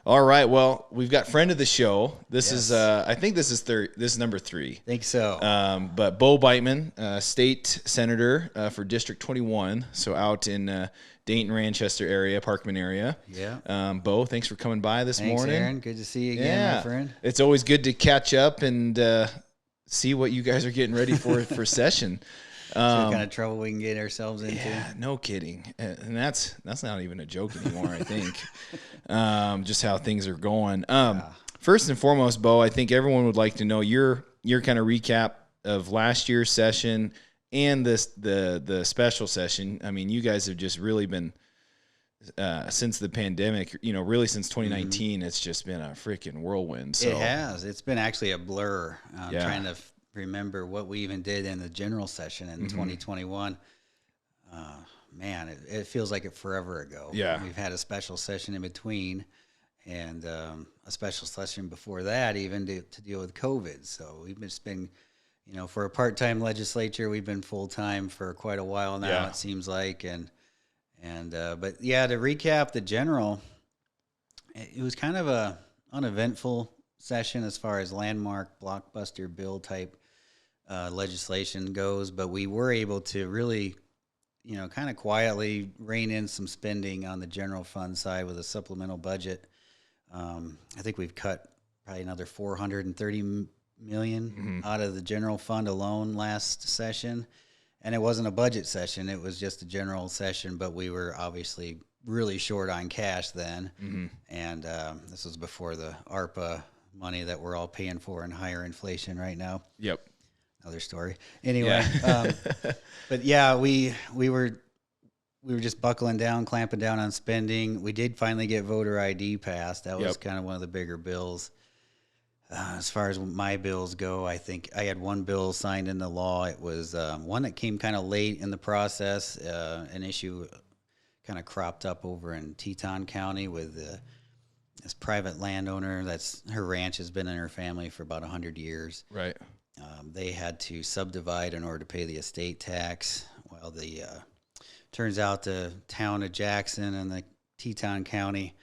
All right. Well, we've got friend of the show. This is, I think this is number 3. Think so. But Bo Biteman, state senator for District 21, so out in Dayton, Ranchester area, Parkman area. Yeah. Bo, thanks for coming by this morning. Aaron. Good to see you again, my friend. It's always good to catch up and see what you guys are getting ready for session. See what kind of trouble we can get ourselves into. Yeah, no kidding. And that's not even a joke anymore, I think. Just how things are going. First and foremost, Bo, I think everyone would like to know your kind of recap of last year's session and the special session. I mean, you guys have just really been since the pandemic, really since 2019, it's just been a freaking whirlwind. So. It has. It's been actually a blur. Trying to remember what we even did in the general session in 2021. Man, it feels like it forever ago. Yeah. We've had a special session in between and a special session before that even to deal with COVID. So we've just been, for a part-time legislature, we've been full-time for quite a while now, it seems like. But yeah, to recap the general, it was kind of a uneventful session as far as landmark blockbuster bill type legislation goes, but we were able to really, kind of quietly rein in some spending on the general fund side with a supplemental budget. I think we've cut probably another $430 million out of the general fund alone last session. And it wasn't a budget session. It was just a general session, but we were obviously really short on cash then. And this was before the ARPA money that we're all paying for in higher inflation right now. Yep. Another story. Anyway, but yeah, we were just buckling down, clamping down on spending. We did finally get voter ID passed. That was kind of one of the bigger bills. As far as my bills go, I think I had one bill signed into law. It was one that came kind of late in the process. An issue kind of cropped up over in Teton County with this private landowner. Her ranch has been in her family for about 100 years. Right. They had to subdivide in order to pay the estate tax. Well, turns out the town of Jackson and the Teton County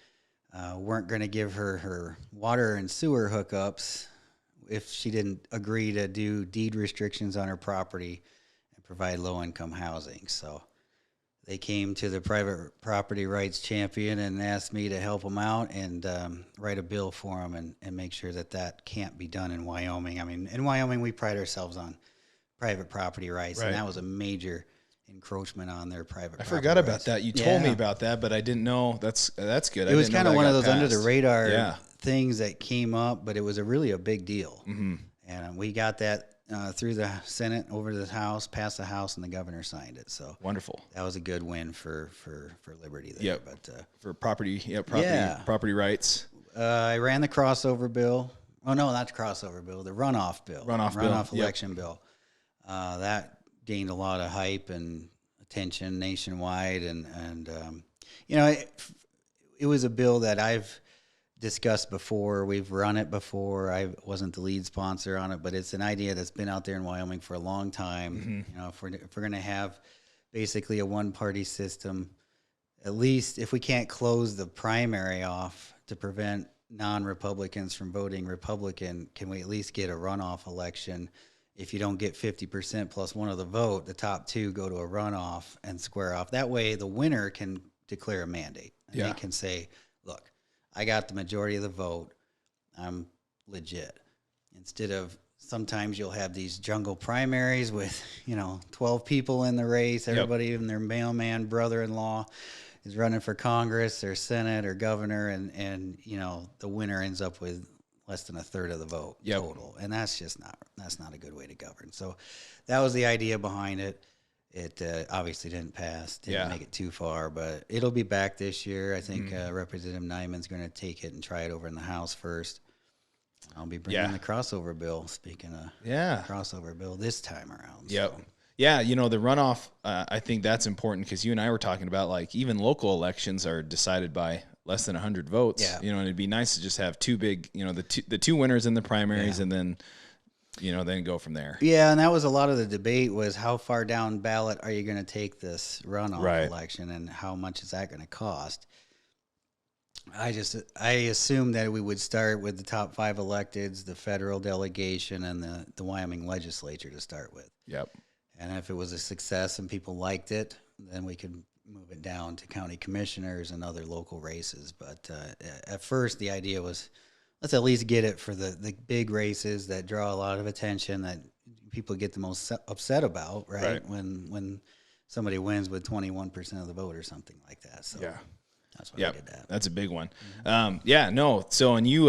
weren't going to give her water and sewer hookups if she didn't agree to do deed restrictions on her property and provide low-income housing. So they came to the private property rights champion and asked me to help them out and write a bill for them and make sure that can't be done in Wyoming. I mean, in Wyoming, we pride ourselves on private property rights, and that was a major encroachment on their private property forgot rights. about that. You told me about that, but I didn't know. That's good. It was kind of one of those under the radar things that came up, but it was really a big deal. And we got that through the Senate over to the House, passed the House, and the governor signed it. So wonderful. That was a good win for Liberty there. But for property rights. I ran the crossover bill. Oh no, not the crossover bill. The runoff bill. Runoff election bill. That gained a lot of hype and attention nationwide, and it was a bill that I've discussed before. We've run it before. I wasn't the lead sponsor on it, but it's an idea that's been out there in Wyoming for a long time. If we're going to have basically a one-party system, at least if we can't close the primary off to prevent non-Republicans from voting Republican, can we at least get a runoff election? If you don't get 50% plus one of the vote, the top two go to a runoff and square off. That way the winner can declare a mandate. And they can say, look, I got the majority of the vote. I'm legit. Instead of sometimes you'll have these jungle primaries with, 12 people in the race. Everybody, even their mailman brother-in-law is running for Congress or Senate or governor. And the winner ends up with less than a third of the vote total. And that's not a good way to govern. So that was the idea behind it. It obviously didn't pass, didn't make it too far, but it'll be back this year. I think Representative Nyman's going to take it and try it over in the House first. I'll be bringing the crossover bill, speaking of crossover bill, this time around. Yep. So. Yeah, the runoff, I think that's important because you and I were talking about, like, even local elections are decided by less than 100 votes. Yeah. And it'd be nice to just have two big, the two winners in the primaries and then then go from there. Yeah, and that was a lot of the debate was how far down ballot are you going to take this runoff election and how much is that going to cost? I assumed that we would start with the top 5 electeds, the federal delegation, and the Wyoming legislature to start with. Yep. And if it was a success and people liked it, then we could move it down to county commissioners and other local races. But at first, the idea was, let's at least get it for the big races that draw a lot of attention, that people get the most upset about, right? When somebody wins with 21% of the vote or something like that. So yeah. That's why we did that. That's a big one. So, and you,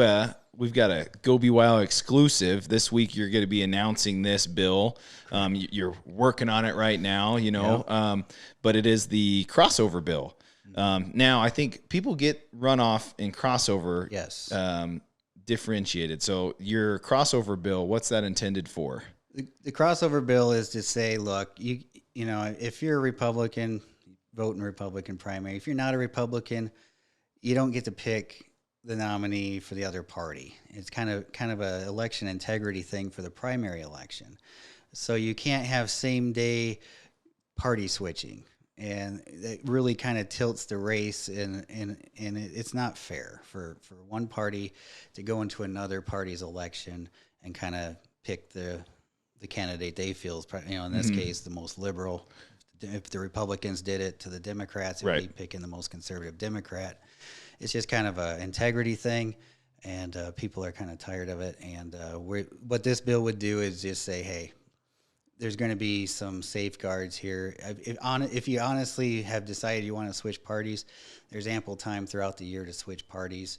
we've got a Go BYO exclusive. This week you're going to be announcing this bill. You're working on it right now, but it is the crossover bill. Now, I think people get runoff and crossover differentiated. So your crossover bill, what's that intended for? The crossover bill is to say, look, if you're a Republican, vote in Republican primary. If you're not a Republican, you don't get to pick the nominee for the other party. It's kind of a election integrity thing for the primary election. So you can't have same day party switching, and it really kind of tilts the race, and it's not fair for one party to go into another party's election and kind of pick the candidate they feel is, in this case, the most liberal. If the Republicans did it to the Democrats, it would be picking the most conservative Democrat. It's just kind of an integrity thing, and people are kind of tired of it. And what this bill would do is just say, hey, there's going to be some safeguards here. If you honestly have decided you want to switch parties, there's ample time throughout the year to switch parties.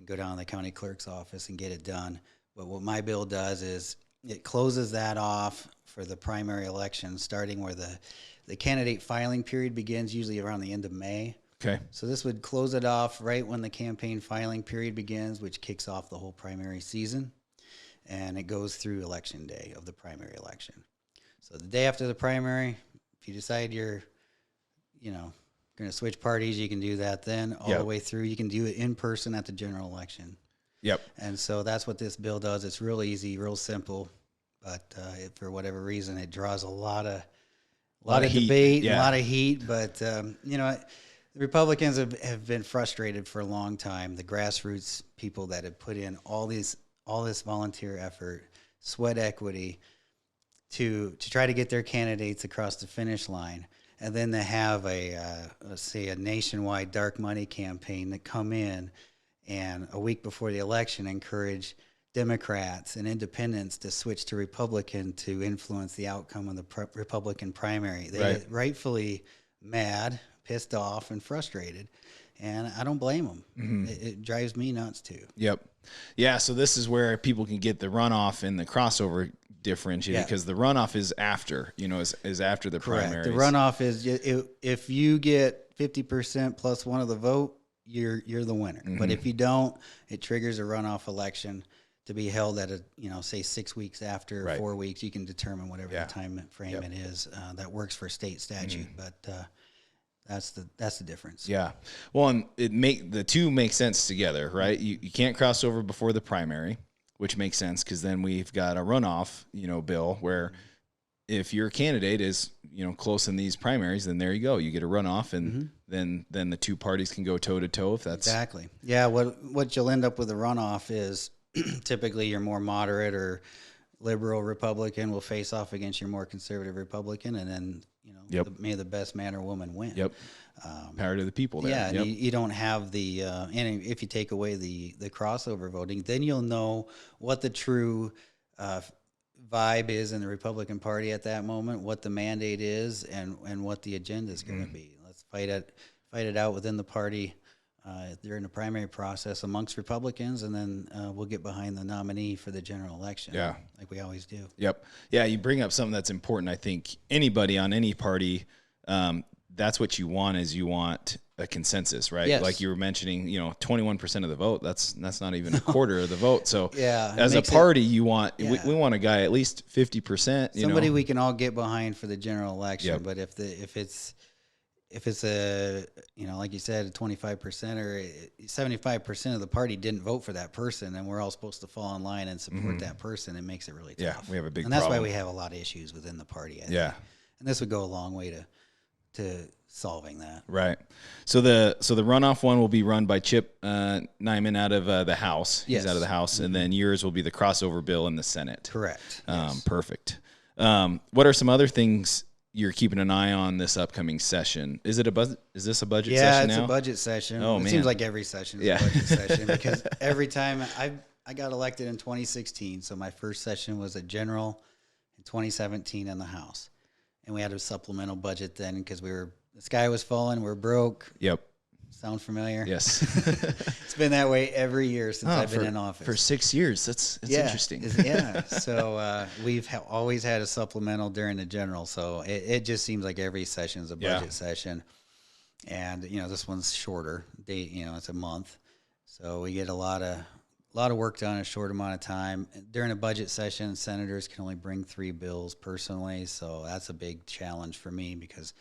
Go down to the county clerk's office and get it done. But what my bill does is it closes that off for the primary election, starting where the candidate filing period begins, usually around the end of May. Okay. So this would close it off right when the campaign filing period begins, which kicks off the whole primary season. And it goes through election day of the primary election. So the day after the primary, if you decide you're, going to switch parties, you can do that then all the way through. You can do it in person at the general election. Yep. And so that's what this bill does. It's real easy, real simple, but for whatever reason, it draws a lot of debate, a lot of heat. But the Republicans have been frustrated for a long time. The grassroots people that have put in all this volunteer effort, sweat equity to try to get their candidates across the finish line, and then to have a nationwide dark money campaign that come in and a week before the election encourage Democrats and independents to switch to Republican to influence the outcome of the Republican primary. They're rightfully mad, pissed off, and frustrated, and I don't blame them. It drives me nuts too. Yep. Yeah, so this is where people can get the runoff and the crossover differentiated, because the runoff is after, is after the primaries. The runoff is if you get 50% plus one of the vote, you're the winner. But if you don't, it triggers a runoff election to be held at say 6 weeks after, 4 weeks. You can determine whatever the time frame it is that works for state statute. But that's the difference. Yeah. Well, and the two make sense together, right? You can't cross over before the primary, which makes sense because then we've got a runoff, bill where if your candidate is, close in these primaries, then there you go. You get a runoff, and then the two parties can go toe to toe if that's exactly. Yeah. What you'll end up with a runoff is typically your more moderate or liberal Republican will face off against your more conservative Republican, and then may the best man or woman win. Yep. Power to the people there. Yeah, you don't have the and if you take away the crossover voting, then you'll know what the true vibe is in the Republican Party at that moment, what the mandate is, and what the agenda is going to be. Let's fight it out within the party during the primary process amongst Republicans, and then we'll get behind the nominee for the general election. Yeah, like we always do. Yep. Yeah, you bring up something that's important. I think anybody on any party, that's what you want, is you want a consensus, right? Yes. Like you were mentioning, 21% of the vote, that's not even a quarter of the vote. So yeah, as a party, you want, we want a guy at least 50%, somebody we can all get behind for the general election. Yep. But if it's a, like you said, 25% or 75% of the party didn't vote for that person, and we're all supposed to fall in line and support that person, it makes it really tough. Yeah, we have a big and that's problem. why we have a lot of issues within the party, I think. Yeah. And this would go a long way to solving that. Right. So the runoff one will be run by Chip Nyman out of the House. He's out of the House, and then yours will be the crossover bill in the Senate. Correct. Perfect. What are some other things you're keeping an eye on this upcoming session? Is this a budget session now? Yeah, it's a budget session. Oh, it man. seems like every session is a budget session because every time I got elected in 2016, so my first session was a general in 2017 in the House. And we had a supplemental budget then because the sky was falling, we're broke. Yep. Sound familiar? Yes. It's been that way every year since I've been in office. For 6 years. It's interesting. Yeah. So we've always had a supplemental during the general. So it just seems like every session is a budget session. And, this one's shorter. It's a month. So we get a lot of work done in a short amount of time. During a budget session, senators can only bring 3 bills personally. So that's a big challenge for me because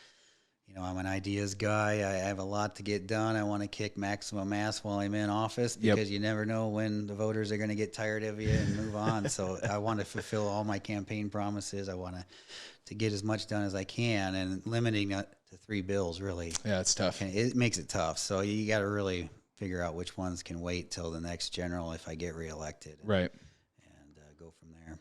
I'm an ideas guy. I have a lot to get done. I want to kick maximum ass while I'm in office because you never know when the voters are going to get tired of you and move on. So I want to fulfill all my campaign promises. I want to get as much done as I can, and limiting it to 3 bills really. Yeah, it's tough. It makes it tough. So you got to really figure out which ones can wait till the next general if I get reelected. Right. And go from there.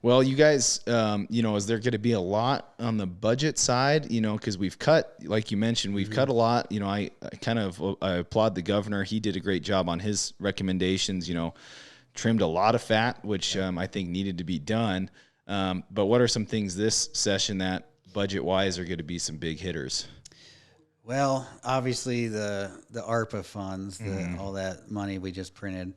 Well, you guys, is there going to be a lot on the budget side? Because we've cut, like you mentioned, we've cut a lot. I applaud the governor. He did a great job on his recommendations, trimmed a lot of fat, which I think needed to be done. But what are some things this session that budget-wise are going to be some big hitters? Well, obviously the ARPA funds, all that money we just printed,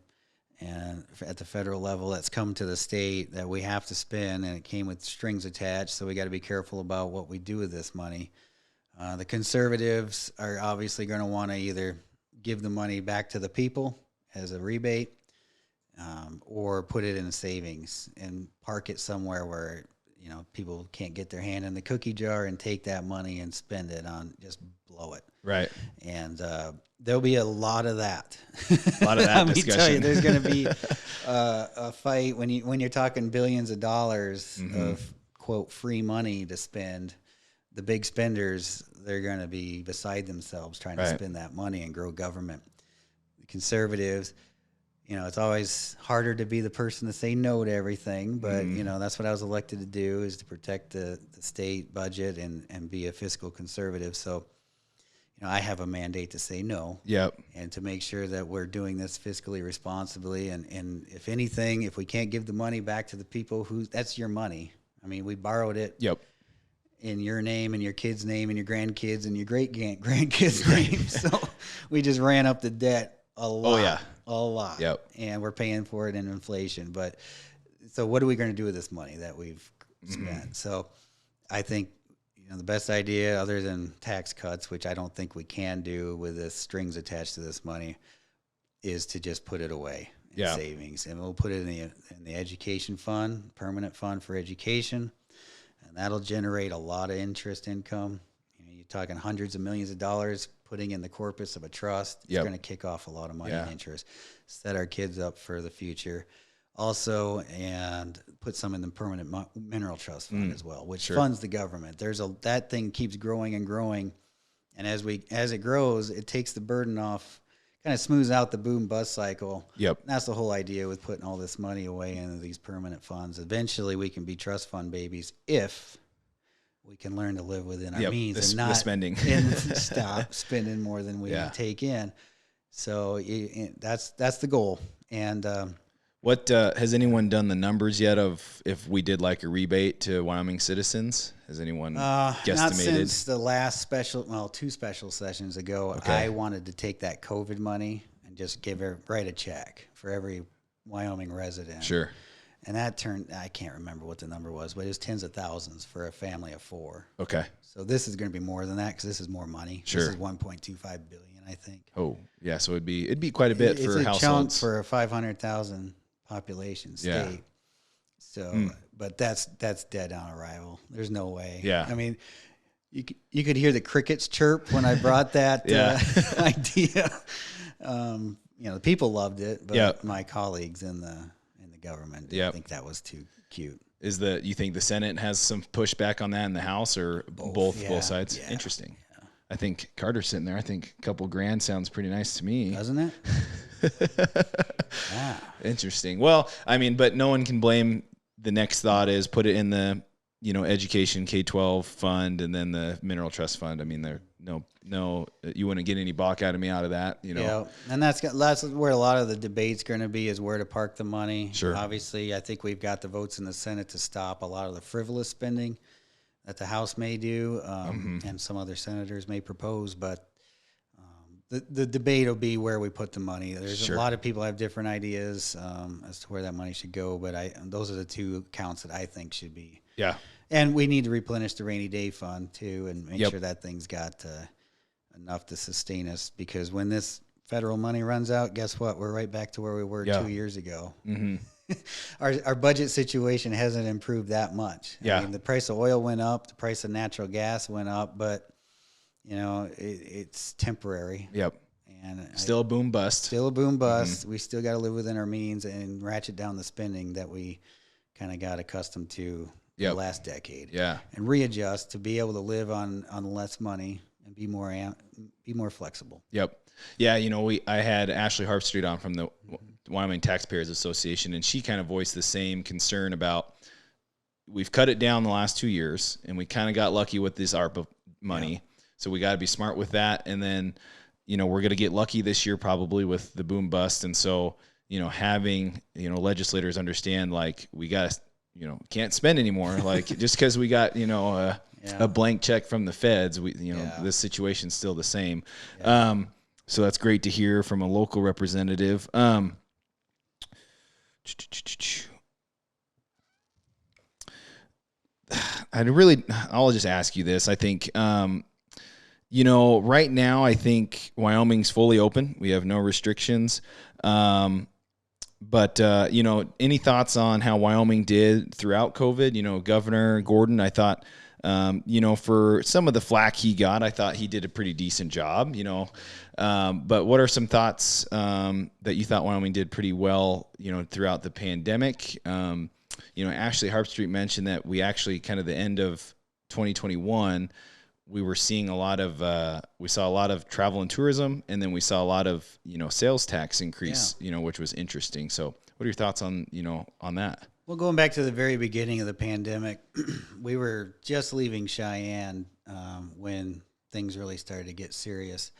and at the federal level that's come to the state that we have to spend, and it came with strings attached, so we got to be careful about what we do with this money. The conservatives are obviously going to want to either give the money back to the people as a rebate or put it in savings and park it somewhere where people can't get their hand in the cookie jar and take that money and spend it on, just blow it. Right. And there'll be a lot of that. A lot of that discussion. Let me tell you, there's going to be a fight when you're talking billions of dollars of, quote, free money to spend. The big spenders, they're going to be beside themselves trying to spend that money and grow government. The conservatives, it's always harder to be the person to say no to everything, but, that's what I was elected to do, is to protect the state budget and be a fiscal conservative. So, I have a mandate to say no. Yep. And to make sure that we're doing this fiscally responsibly. And if anything, if we can't give the money back to the people that's your money. I mean, we borrowed it. Yep. In your name and your kids' name and your grandkids and your great-grandkids' name. So we just ran up the debt a lot. Oh, yeah. A lot. Yep. And we're paying for it in inflation. But so what are we going to do with this money that we've spent? So I think the best idea, other than tax cuts, which I don't think we can do with the strings attached to this money, is to just put it away in savings. And we'll put it in the education fund, permanent fund for education. And that'll generate a lot of interest income. You're talking hundreds of millions of dollars putting in the corpus of a trust. It's going to kick off a lot of money and interest, set our kids up for the future. Also, and put some in the permanent mineral trust fund as well, which funds the government. That thing keeps growing and growing, and as it grows, it takes the burden off, kind of smooths out the boom bust cycle. Yep. And that's the whole idea with putting all this money away into these permanent funds. Eventually, we can be trust fund babies if we can learn to live within our means and not spending and stop spending more than we take in. So that's the goal. And what has anyone done the numbers yet of if we did like a rebate to Wyoming citizens? Has anyone guesstimated? Not since the last two special sessions ago. Okay. I wanted to take that COVID money and just write a check for every Wyoming resident. Sure. And that I can't remember what the number was, but it was tens of thousands for a family of 4. Okay. So this is going to be more than that because this is more money. Sure. This is $1.25 billion, I think. Oh, yeah. So it'd be quite a bit for households. It's a chunk for a 500,000 population state. Yeah. So, but that's dead on arrival. There's no way. Yeah. I mean, you could hear the crickets chirp when I brought that idea. The people loved it, but my colleagues in the government didn't think that was too cute. You think the Senate has some pushback on that in the House, or both sides? Yeah. Interesting. Yeah. I think Carter's sitting there. I think a couple grand sounds pretty nice to me. Doesn't it? Yeah. Interesting. Well, I mean, but no one can blame. The next thought is put it in the, education K-12 fund and then the mineral trust fund. I mean, there no, you wouldn't get any balk out of me out of that, Yeah, and that's where a lot of the debate's going to be, is where to park the money. Sure. Obviously, I think we've got the votes in the Senate to stop a lot of the frivolous spending that the House may do, and some other senators may propose, but the debate will be where we put the money. There's Sure. a lot of people have different ideas as to where that money should go, but those are the two accounts that I think should be. Yeah. And we need to replenish the rainy day fund too, and make Yep. sure that thing's got enough to sustain us. Because when this federal money runs out, guess what? We're right back to where we were 2 years ago. Mm-hmm. Our budget situation hasn't improved that much. Yeah. I mean, the price of oil went up, the price of natural gas went up, but it's temporary. Yep. And Still a boom bust. Still a boom bust. We still got to live within our means and ratchet down the spending that we kind of got accustomed to the last decade. Yeah. And readjust to be able to live on less money and be more flexible. Yep. Yeah. I had Ashley Harpstreet on from the Wyoming Taxpayers Association, and she kind of voiced the same concern about, we've cut it down the last 2 years and we kind of got lucky with this ARPA money. Yeah. So we got to be smart with that. And then, we're going to get lucky this year probably with the boom bust. And so, having, legislators understand, like, we got to, can't spend anymore. Like, just because we got, a blank check from the feds, this situation's still the same. Yeah. So that's great to hear from a local representative. I'll just ask you this. I think, right now, I think Wyoming's fully open. We have no restrictions. But any thoughts on how Wyoming did throughout COVID? Governor Gordon, I thought, for some of the flack he got, I thought he did a pretty decent job, but what are some thoughts that you thought Wyoming did pretty well, throughout the pandemic? Ashley Harpstreet mentioned that we actually kind of the end of 2021, we were seeing we saw a lot of travel and tourism, and then we saw a lot of, sales tax increase, which was interesting. So what are your thoughts on, on that? Well, going back to the very beginning of the pandemic, we were just leaving Cheyenne when things really started to get serious.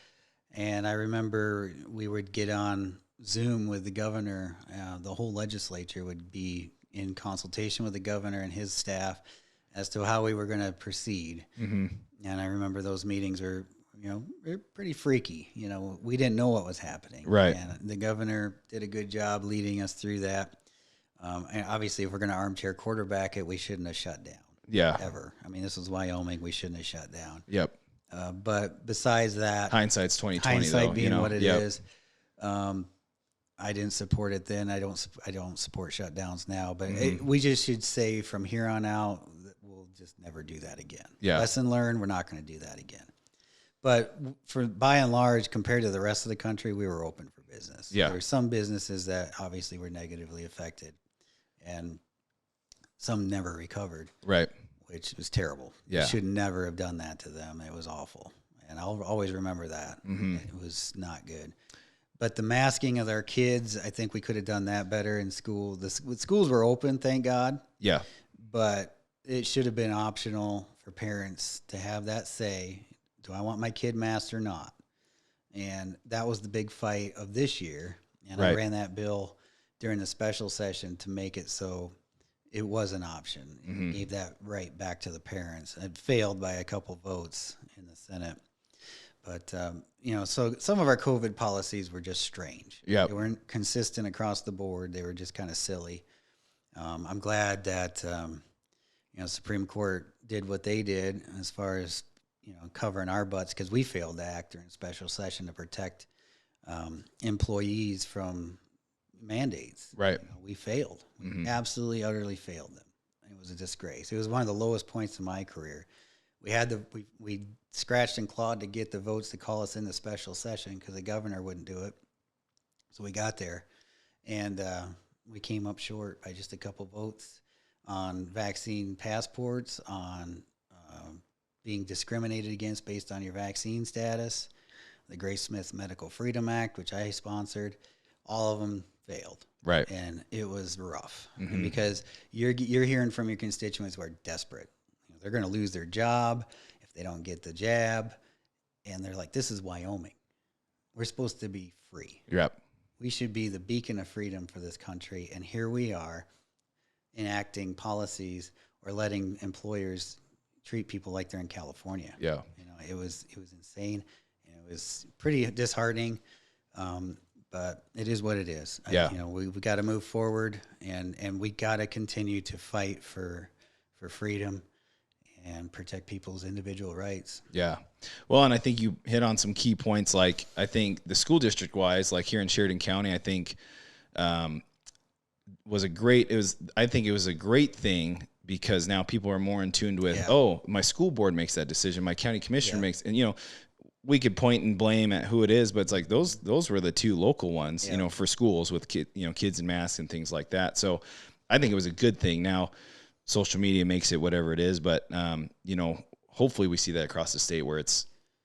And I remember we would get on Zoom with the governor. The whole legislature would be in consultation with the governor and his staff as to how we were going to proceed. Mm-hmm. And I remember those meetings were, they're pretty freaky. We didn't know what was happening. Right. And the governor did a good job leading us through that. And obviously, if we're going to armchair quarterback it, we shouldn't have shut down. Yeah. Ever. I mean, this was Wyoming. We shouldn't have shut down. Yep. But besides that, hindsight's 20/20. Hindsight though, being what it is. I didn't support it then. I don't support shutdowns now. But we just should say from here on out, we'll just never do that again. Yeah. Lesson learned. We're not going to do that again. But by and large, compared to the rest of the country, we were open for business. Yeah. There were some businesses that obviously were negatively affected, and some never recovered. Right. Which was terrible. Yeah. We should never have done that to them. It was awful. And I'll always remember that. Mm-hmm. It was not good. But the masking of our kids, I think we could have done that better in school. The schools were open, thank God. Yeah. But it should have been optional for parents to have that say, do I want my kid masked or not? And that was the big fight of this year. And I ran that bill during the special session to make it so it was an option. Mm-hmm. Gave that right back to the parents. It failed by a couple votes in the Senate. But, so some of our COVID policies were just strange. Yeah. They weren't consistent across the board. They were just kind of silly. I'm glad that, Supreme Court did what they did as far as, covering our butts, because we failed to act during special session to protect employees from mandates. Right. We failed. We absolutely, utterly failed them. It was a disgrace. It was one of the lowest points in my career. We scratched and clawed to get the votes to call us into special session because the governor wouldn't do it. So we got there, and we came up short by just a couple votes on vaccine passports, on being discriminated against based on your vaccine status, the Grace Smith Medical Freedom Act, which I sponsored, all of them failed. Right. And it was rough because you're hearing from your constituents who are desperate. They're going to lose their job if they don't get the jab. And they're like, this is Wyoming. We're supposed to be free. Yep. We should be the beacon of freedom for this country. And here we are enacting policies or letting employers treat people like they're in California. Yeah. It was insane. It was pretty disheartening. But it is what it is. Yeah. We got to move forward, and we got to continue to fight for freedom and protect people's individual rights. Yeah. Well, and I think you hit on some key points. Like, I think the school district wise, like here in Sheridan County, I think it was a great thing because now people are more in tune with, oh, my school board makes that decision. My county commissioner makes, and we could point and blame at who it is, but it's like those were the two local ones, for schools with kids in masks and things like that. So I think it was a good thing. Now, social media makes it whatever it is, but hopefully we see that across the state where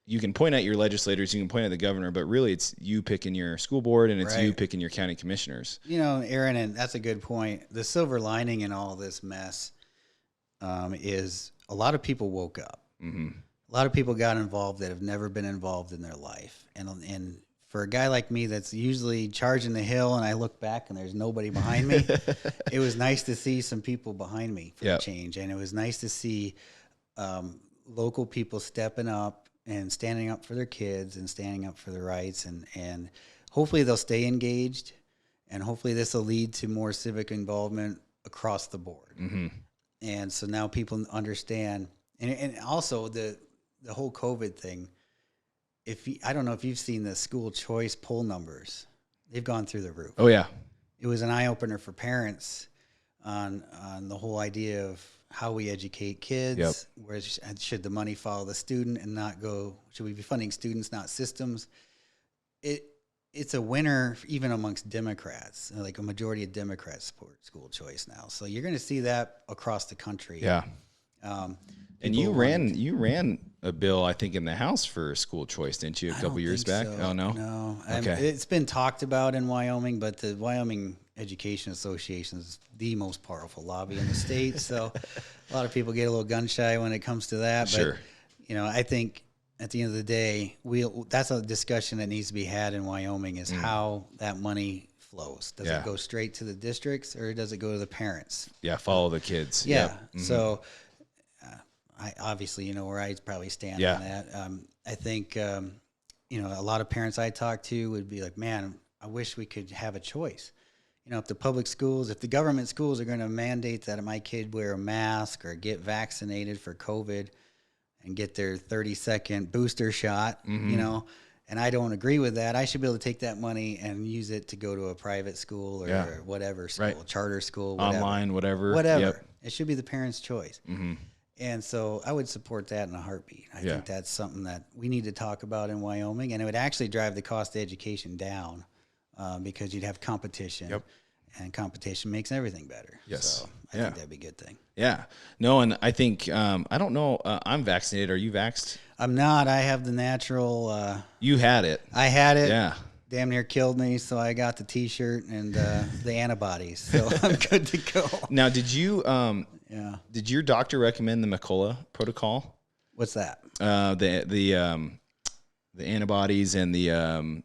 you can point at your legislators, you can point at the governor, but really it's you picking your school board and it's you picking your county commissioners. Aaron, and that's a good point. The silver lining in all this mess is a lot of people woke up. Mm-hmm. A lot of people got involved that have never been involved in their life. And for a guy like me that's usually charging the hill and I look back and there's nobody behind me, it was nice to see some people behind me for a change. And it was nice to see local people stepping up and standing up for their kids and standing up for their rights. And hopefully they'll stay engaged, and hopefully this will lead to more civic involvement across the board. Mm-hmm. And so now people understand. And also the whole COVID thing, I don't know if you've seen the school choice poll numbers. They've gone through the roof. Oh, yeah. It was an eye-opener for parents on the whole idea of how we educate kids. Yep. Where should the money follow the student and not go, should we be funding students, not systems? It's a winner even amongst Democrats. Like a majority of Democrats support school choice now. So you're going to see that across the country. Yeah. And you ran a bill, I think, in the House for school choice, didn't you, a couple years back? So. Oh, no? No. Okay. It's been talked about in Wyoming, but the Wyoming Education Association is the most powerful lobby in the state. So a lot of people get a little gun shy when it comes to that. Sure. But, I think at the end of the day, that's a discussion that needs to be had in Wyoming is how that money flows. Does it go straight to the districts or does it go to the parents? Yeah, follow the kids. Yeah. Yep. Mm-hmm. So I obviously, where I probably stand on that. I think, a lot of parents I talk to would be like, man, I wish we could have a choice. If the government schools are going to mandate that my kid wear a mask or get vaccinated for COVID and get their 30-second booster shot, and I don't agree with that, I should be able to take that money and use it to go to a private school or whatever school, charter school, whatever. Online, whatever. Whatever. It should be the parent's choice. Mm-hmm. And so I would support that in a heartbeat. I think that's something that we need to talk about in Wyoming, and it would actually drive the cost of education down because you'd have competition. Yep. And competition makes everything better. Yes. So I think that'd be a good thing. Yeah. No, and I think, I don't know, I'm vaccinated. Are you vaxxed? I'm not. I have the natural. You had it. I had it. Yeah. Damn near killed me, so I got the T-shirt and the antibodies. So I'm good to go. Now, did you, did your doctor recommend the McCullough protocol? What's that? The antibodies and the,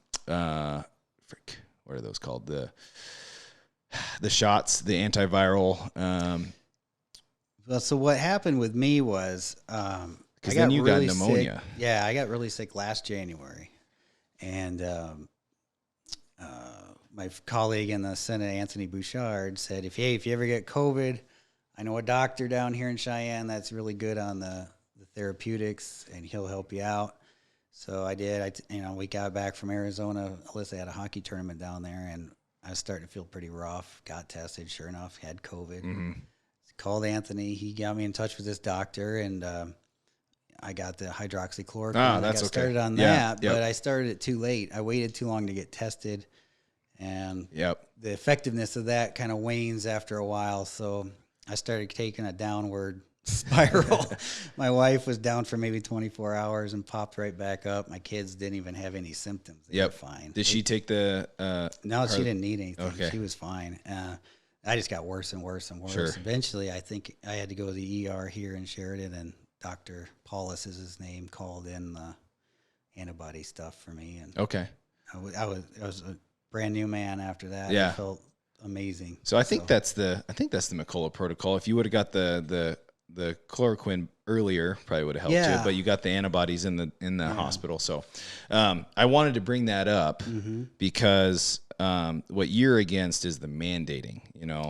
what are those called? The shots, the antiviral. Well, so what happened with me was because then you got pneumonia. Sick. Yeah, I got really sick last January, and my colleague in the Senate, Anthony Bouchard, said, if you ever get COVID, I know a doctor down here in Cheyenne that's really good on the therapeutics, and he'll help you out. So I did. We got back from Arizona. Alyssa had a hockey tournament down there, and I was starting to feel pretty rough. Got tested, sure enough, had COVID. Mm-hmm. Called Anthony. He got me in touch with this doctor, and I got the hydroxychloroquine. That's I got started on that, but I started it too late. I waited too long to get tested, and the effectiveness of that kind of wanes after a while. So I started taking a downward spiral. My wife was down for maybe 24 hours and popped right back up. My kids didn't even have any symptoms. They were fine. Did she take the? No, she didn't need anything. Okay. She was fine. I just got worse and worse and worse. Sure. Eventually, I think I had to go to the ER here in Sheridan, and Dr. Paulus is his name, called in the antibody stuff for me. And okay. I was a brand new man after that. Yeah. I felt amazing. So I think that's the McCullough protocol. If you would have got the chloroquine earlier, probably would have helped you. But you got the antibodies in the hospital. So I wanted to bring that up because what you're against is the mandating.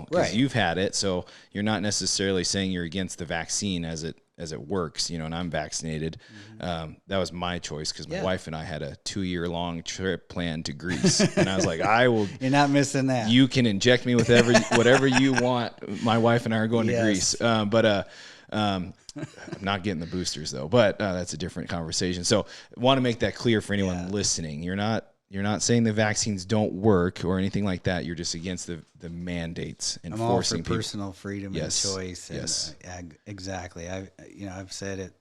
Because you've had it, so you're not necessarily saying you're against the vaccine as it works. And I'm vaccinated. That was my choice because my wife and I had a 2-year-long trip planned to Greece, and I was like, I will. You're not missing that. You can inject me with whatever you want. My wife and I are going to Greece, but I'm not getting the boosters though. But that's a different conversation. So I want to make that clear for anyone listening. You're not saying the vaccines don't work or anything like that. You're just against the mandates and forcing people. Personal freedom and choice. And exactly. I've said it.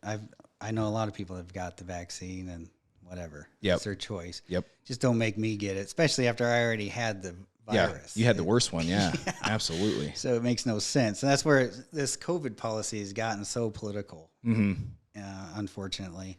I know a lot of people have got the vaccine and whatever. It's their choice. Just don't make me get it, especially after I already had the virus. You had the worst one. Yeah, absolutely. So it makes no sense. And that's where this COVID policy has gotten so political, unfortunately.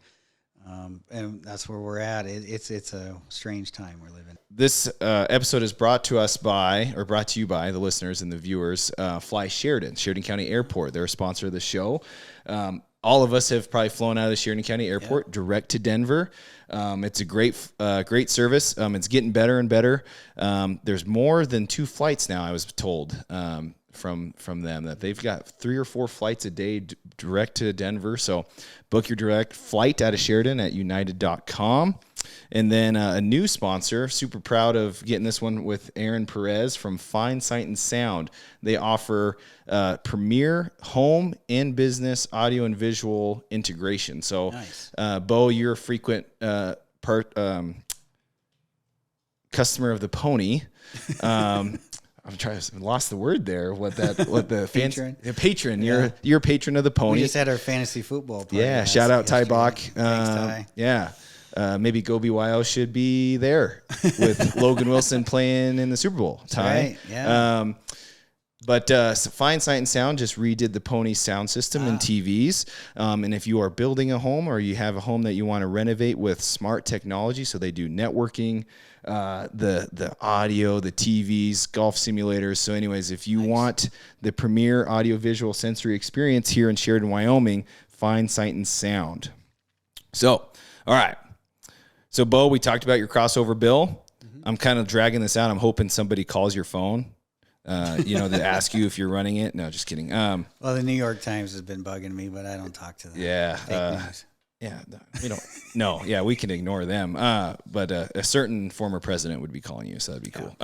And that's where we're at. It's a strange time we're living. This episode is brought to you by the listeners and the viewers. Fly Sheridan County Airport. They're a sponsor of the show. All of us have probably flown out of the Sheridan County Airport direct to Denver. It's a great service. It's getting better and better. There's more than 2 flights now, I was told, from them, that they've got 3 or 4 flights a day direct to Denver. So book your direct flight out of Sheridan at united.com. And then a new sponsor, super proud of getting this one with Aaron Perez from Fine Sight and Sound. They offer premier home and business audio and visual integration. So, nice. Bo, you're a frequent customer of the Pony. Lost the word there. What the patron? The patron. You're a patron of the Pony. We just had our fantasy football party. Yeah, shout out Ty Bach. Thanks, Ty. Yeah. Maybe Go BYO should be there with Logan Wilson playing in the Super Bowl. Ty. Right, yeah. But Fine Sight and Sound just redid the Pony sound system and TVs. And if you are building a home or you have a home that you want to renovate with smart technology, so they do networking, the audio, the TVs, golf simulators. So anyways, if you want the premier audio-visual sensory experience here in Sheridan, Wyoming, Fine Sight and Sound. So, all right. So, Bo, we talked about your crossover bill. I'm kind of dragging this out. I'm hoping somebody calls your phone, to ask you if you're running it. No, just kidding. Well, the New York Times has been bugging me, but I don't talk to them. Yeah. Yeah, we don't. No, yeah, we can ignore them. But a certain former president would be calling you, so that'd be cool.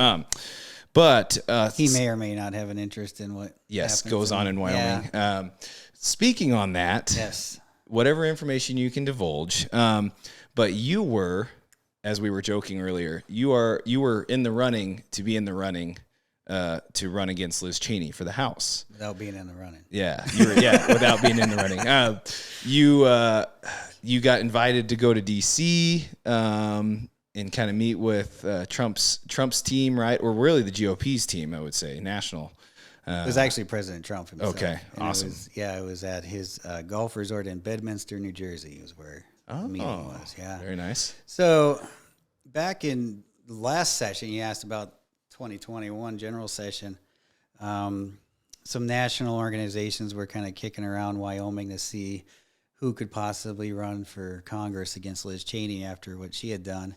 But he may or may not have an interest in what goes on in Wyoming. Yeah. Speaking on that, whatever information you can divulge. But you were, as we were joking earlier, you were in the running to be in the running. To run against Liz Cheney for the House. Without being in the running. Yeah, without being in the running. You got invited to go to D.C. And kind of meet with Trump's team, right? Or really the GOP's team, I would say, national. It was actually President Trump himself. Okay, and awesome. It was at his golf resort in Bedminster, New Jersey. It was where the meeting was. Yeah, very nice. So back in the last session, you asked about 2021 general session. Some national organizations were kind of kicking around Wyoming to see who could possibly run for Congress against Liz Cheney after what she had done.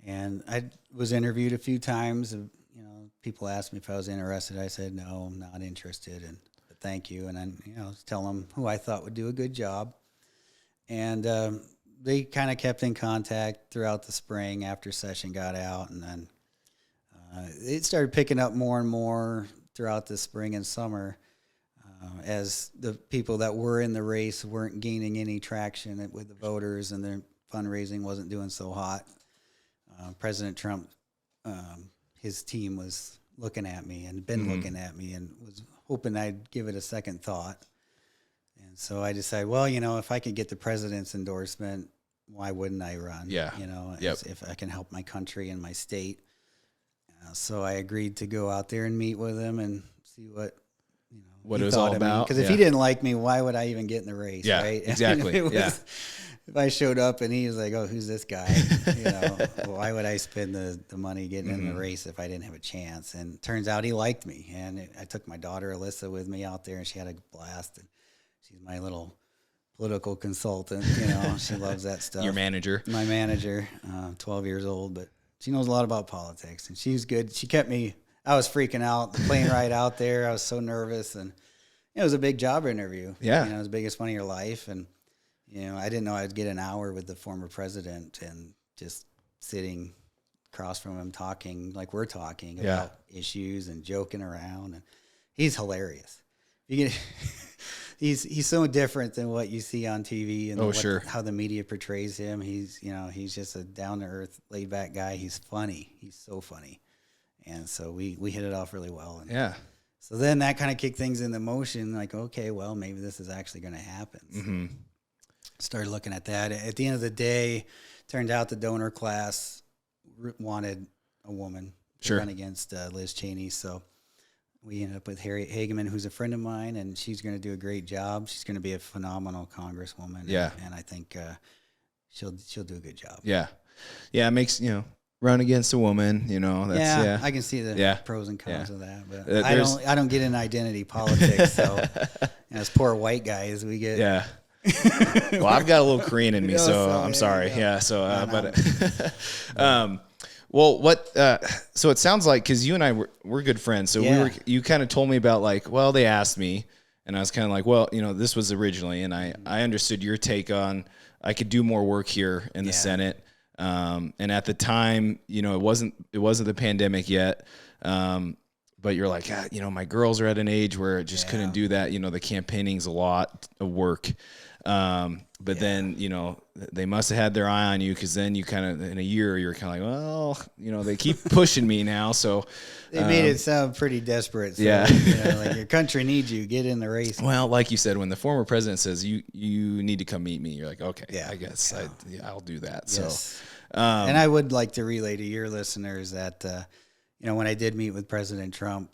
And I was interviewed a few times. People asked me if I was interested. I said, no, I'm not interested. But thank you. And then, tell them who I thought would do a good job. And they kind of kept in contact throughout the spring after session got out. And then it started picking up more and more throughout the spring and summer as the people that were in the race weren't gaining any traction with the voters and their fundraising wasn't doing so hot. President Trump, his team was looking at me and been looking at me and was hoping I'd give it a second thought. And so I decided, well, if I could get the president's endorsement, why wouldn't I run? Yeah. If I can help my country and my state. So I agreed to go out there and meet with him and see what it was all about. Because if he didn't like me, why would I even get in the race? Yeah, right? exactly. If I showed up and he was like, "Oh, who's this guy?" Why would I spend the money getting in the race if I didn't have a chance? And turns out he liked me. And I took my daughter Alyssa with me out there, and she had a blast. And she's my little political consultant. She loves that stuff. Your manager. My manager, 12 years old, but she knows a lot about politics, and she's good. She kept me. I was freaking out the plane ride out there. I was so nervous, and it was a big job interview. Yeah, it was the biggest one of your life, and I didn't know I'd get an hour with the former president and just sitting across from him talking like we're talking about issues and joking around. And he's hilarious. He's so different than what you see on TV and how the media portrays him. He's just a down to earth, laid back guy. He's funny. He's so funny. And so we hit it off really well. And so then that kind of kicked things into motion. Like, okay, well, maybe this is actually going to happen. So started looking at that. At the end of the day, turned out the donor class wanted a woman to run against Liz Cheney. So we ended up with Harriet Hageman, who's a friend of mine, and she's going to do a great job. She's going to be a phenomenal congresswoman. Yeah. And I think she'll do a good job. Yeah. Yeah, it makes, run against a woman, that's, I can see the pros and cons of that, but I don't get in identity politics. So as poor white guys, we get well, I've got a little Korean in me, so I'm sorry. Yeah. So, well, so it sounds like, cause you and I we're good friends. So you kind of told me about like, well, they asked me, and I was kind of like, well, this was originally, and I understood your take on, I could do more work here in the Senate. And at the time, it wasn't the pandemic yet. But you're like, my girls are at an age where it just couldn't do that. The campaigning's a lot of work. But then, they must have had their eye on you, because then you kind of, in a year, you're kind of like, well, they keep pushing me now. So they made it sound pretty desperate. So, like your country needs you. Get in the race. Well, like you said, when the former president says you need to come meet me, you're like, okay, I guess I'll do that. Yes. So, and I would like to relay to your listeners that, when I did meet with President Trump,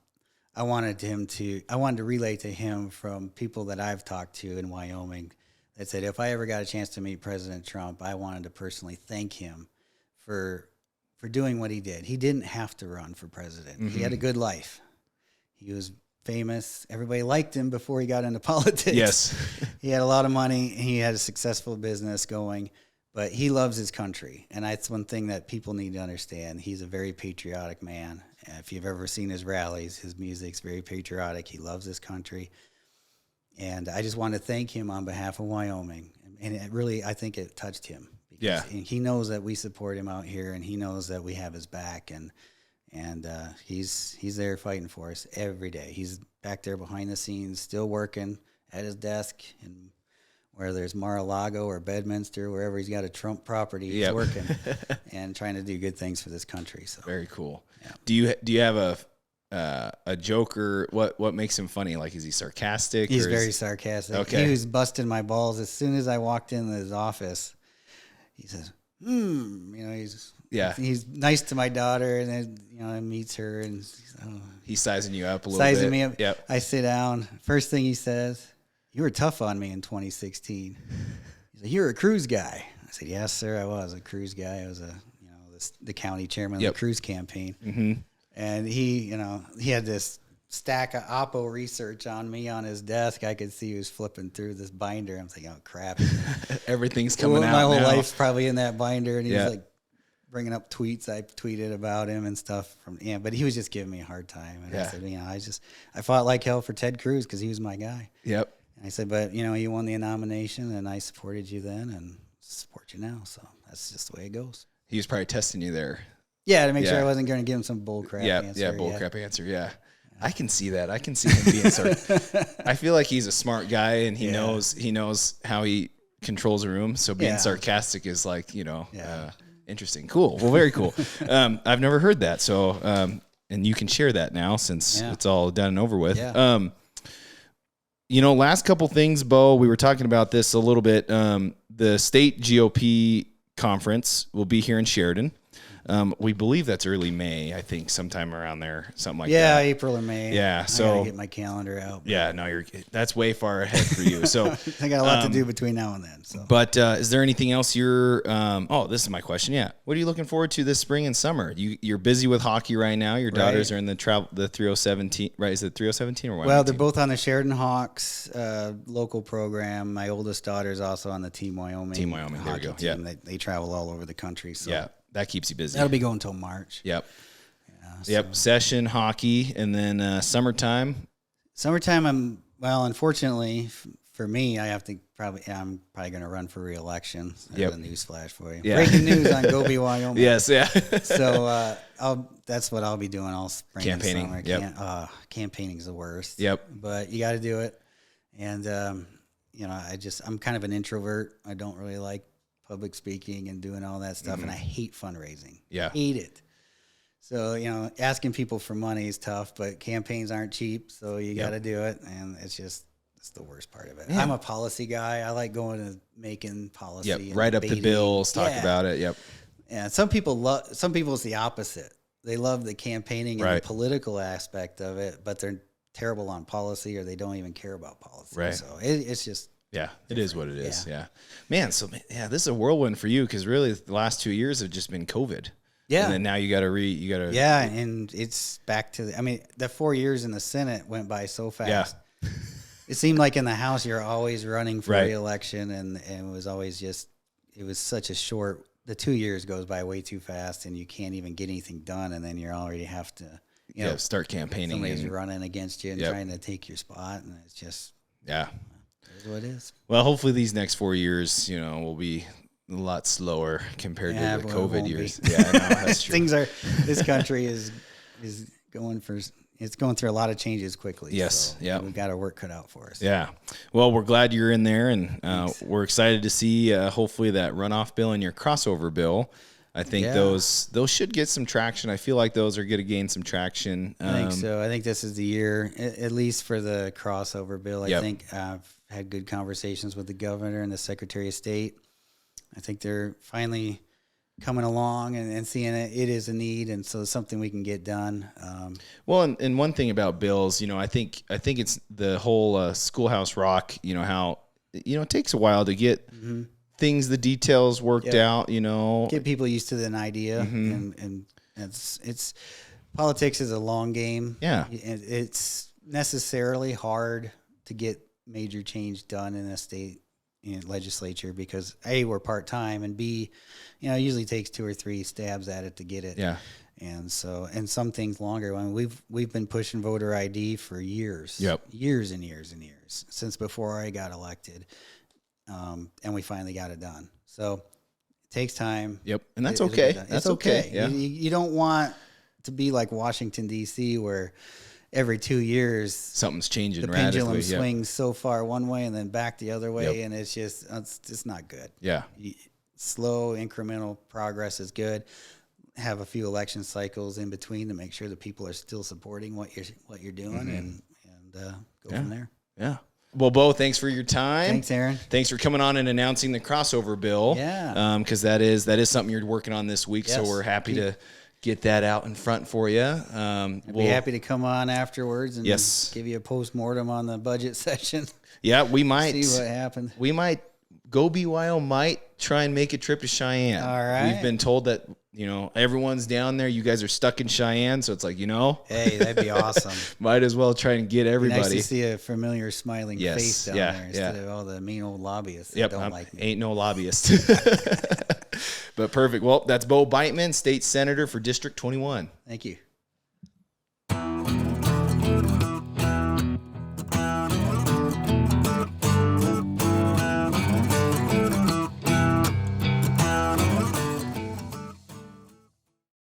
I wanted to relay to him from people that I've talked to in Wyoming that said, if I ever got a chance to meet President Trump, I wanted to personally thank him for doing what he did. He didn't have to run for president. Mm-hmm. He had a good life. He was famous. Everybody liked him before he got into politics. Yes. He had a lot of money. He had a successful business going, but he loves his country. And that's one thing that people need to understand. He's a very patriotic man. If you've ever seen his rallies, his music's very patriotic. He loves his country. And I just want to thank him on behalf of Wyoming. And it really, I think it touched him. Yeah. He knows that we support him out here, and he knows that we have his back. And he's there fighting for us every day. He's back there behind the scenes, still working at his desk. And whether there's Mar-a-Lago or Bedminster, wherever he's got a Trump property, he's working and trying to do good things for this country. So very cool. Yeah. Do you have a joke, or what makes him funny? Like, is he sarcastic? He's very sarcastic. Okay. He was busting my balls as soon as I walked into his office. He says, he's nice to my daughter, and then, he meets her, and he's sizing you up a little bit. Sizing me up. Yep. I sit down. First thing he says, "You were tough on me in 2016. He's like, "You're a cruise guy." I said, "Yes, sir, I was a cruise guy. I was the county chairman of the cruise campaign." Mm-hmm. And he had this stack of Oppo research on me on his desk. I could see he was flipping through this binder. I'm thinking, oh, crap. Everything's coming out my whole now. life's probably in that binder. And he was like bringing up tweets I tweeted about him and stuff. But he was just giving me a hard time. And I said, I fought like hell for Ted Cruz because he was my guy. Yep. And I said, but, you won the nomination, and I supported you then and support you now. So that's just the way it goes. He was probably testing you there. Yeah, to make sure I wasn't going to give him some bull crap answer. Yeah, bull crap answer. Yeah. I can see that. I can see him being I feel like he's a smart guy, and he knows how he controls a room. So being sarcastic is like, interesting. Cool. Well, very cool. I've never heard that. So, and you can share that now since it's all done and over with. Yeah. last couple things, Bo, we were talking about this a little bit. The state GOP conference will be here in Sheridan. We believe that's early May, I think, sometime around there, something like that. Yeah, April or May. Yeah, I gotta get my calendar out. Yeah, no, that's way far ahead for you. So I got a lot to do between now and then. So. But is there anything else you're? This is my question. Yeah, what are you looking forward to this spring and summer? You're busy with hockey right now. Your daughters are in the 3017, right? Is it 3017 or what? Well, they're both on the Sheridan Hawks local program. My oldest daughter is also on the Team Wyoming. There we go. Yeah, they travel all over the country. So. Yeah. That keeps you busy. That'll be going until March. Yep. Yeah, Session, hockey, and then summertime. Summertime, unfortunately for me, I'm probably going to run for re-election. There's a news flash for you. Yeah. Breaking news on Go Be Wyoming. Yes, yeah. So that's what I'll be doing all spring campaigning. and summer. Campaigning is the worst. Yep. But you got to do it. And, I'm kind of an introvert. I don't really like public speaking and doing all that stuff, and I hate fundraising. Yeah. Hate it. So, asking people for money is tough, but campaigns aren't cheap, so you got to do it, and it's the worst part of it. Yeah. I'm a policy guy. I like going and making policy. Yep. And write up the bills, talk about it. Yep. Yeah. Some people it's the opposite. They love the campaigning and the political aspect of it, but they're terrible on policy, or they don't even care about policy. Right. So it's just. Yeah, it is what it is. Yeah. Man, so this is a whirlwind for you, because really the last 2 years have just been COVID. Yeah. And then now you got to Yeah, and it's back to the 4 years in the Senate went by so fast. Yeah. It seemed like in the House you're always running for re-election, and it was always it was such a short. The 2 years goes by way too fast, and you can't even get anything done, and then you already have to start campaigning. Somebody's running against you and trying to take your spot, and it's just It is what it is. Well, hopefully these next 4 years, will be a lot slower compared to the COVID years. Yeah, I know, that's true. This country is going through a lot of changes quickly. Yes. So we've got our work cut out for us. Yeah. Well, we're glad you're in there, and we're excited to see hopefully that runoff bill and your crossover bill. I think those should get some traction. I feel like those are going to gain some traction. I think so. I think this is the year, at least for the crossover bill. I think I've had good conversations with the governor and the Secretary of State. I think they're finally coming along and seeing it is a need, and so it's something we can get done. Well, and one thing about bills, I think it's the whole Schoolhouse Rock. How it takes a while to get things, the details worked out. Get people used to an idea, and it's politics is a long game. Yeah, it's necessarily hard to get major change done in a state legislature because A, we're part-time, and B, it usually takes 2 or 3 stabs at it to get it. Yeah. And some things longer. I mean, we've been pushing voter ID for years. Yep. Years and years and years, since before I got elected. And we finally got it done. So it takes time. Yep. And that's okay. That's okay. Yeah. You don't want to be like Washington, D.C., where every 2 years something's changing. The pendulum swings so far one way and then back the other way, and it's just not good. Yeah. Slow incremental progress is good. Have a few election cycles in between to make sure that people are still supporting what you're doing, and go from there. Yeah. Well, Bo, thanks for your time. Thanks, Aaron. Thanks for coming on and announcing the crossover bill. Yeah. Because that is something you're working on this week. Yes. So we're happy to get that out in front for you. I'd be happy to come on afterwards and give you a post-mortem on the budget session. Yeah, we might. See what happened. We might. Go BYO might try and make a trip to Cheyenne. All right. We've been told that, everyone's down there. You guys are stuck in Cheyenne, so it's like, Hey, that'd be awesome. Might as well try and get everybody. Nice to see a familiar smiling face down there instead of all the mean old lobbyists that don't like me. Ain't no lobbyist. But perfect. Well, that's Bo Biteman, State Senator for District 21. Thank you.